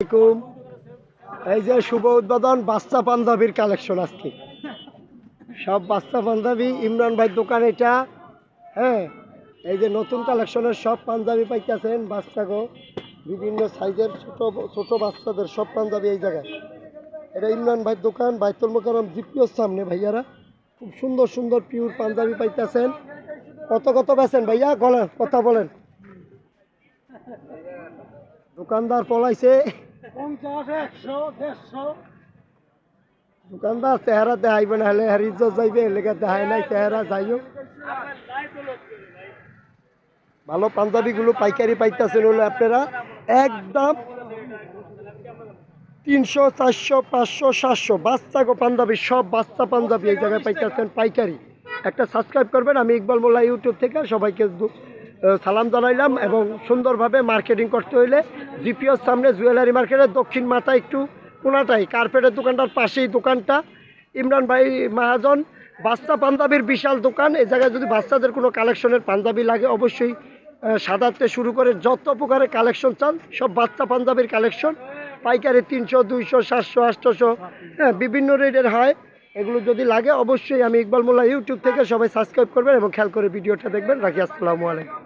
আসসালামু আলাইকুম। এই যে শুভ উদ্বোধন বাচ্চা পাঞ্জাবির কালেকশন আজকে সব বাচ্চা পাঞ্জাবি ইমরান ভাই দোকান এটা। হ্যাঁ, এই যে নতুন কালেকশনের সব পাঞ্জাবি পাইতেছেন বাচ্চাগো, বিভিন্ন সাইজের ছোট ছোট বাচ্চাদের সব পাঞ্জাবি এই জায়গায়। এটা ইমরান ভাই দোকান, বাইতুল মোকাররম জিপিওর সামনে। ভাইয়ারা খুব সুন্দর সুন্দর পিওর পাঞ্জাবি পাইতেছেন। কত কত বেছেন ভাইয়া, বলেন কথা বলেন। দোকানদার পলাইছে 50, 100, 150। দোকানদার চেহারা দেখাইবে না হলে আর ইজ্জত যাইবে, এলাকা দেখায় নাই চেহারা। যাই হোক, ভালো পাঞ্জাবিগুলো পাইকারি পাইতেছেন হলে আপনারা একদম 300, 400, 500, 700 বাচ্চা গো পাঞ্জাবি, সব বাচ্চা পাঞ্জাবি এই জায়গায় পাইতেছেন পাইকারি। একটা সাবস্ক্রাইব করবেন। আমি ইকবাল মোল্লা ইউটিউব থেকে সবাইকে সালাম জানাইলাম। এবং সুন্দরভাবে মার্কেটিং করতে হইলে জিপিওর সামনে জুয়েলারি মার্কেটের দক্ষিণ মাথায় একটু কোনাটাই কার্পেটের দোকানটার পাশেই দোকানটা ইমরান ভাই মাহাজন বাচ্চা পাঞ্জাবির বিশাল দোকান। এই জায়গায় যদি বাচ্চাদের কোনো কালেকশনের পাঞ্জাবি লাগে অবশ্যই সাদাতে শুরু করে যত প্রকারের কালেকশন চান সব বাচ্চা পাঞ্জাবির কালেকশন পাইকারি 300, 200, 700, 800, হ্যাঁ বিভিন্ন রেটের হয়। এগুলো যদি লাগে অবশ্যই আমি ইকবাল মোল্লা ইউটিউব থেকে সবাই সাবস্ক্রাইব করবেন এবং খেয়াল করে ভিডিওটা দেখবেন। রাখি, আসসালামু আলাইকুম।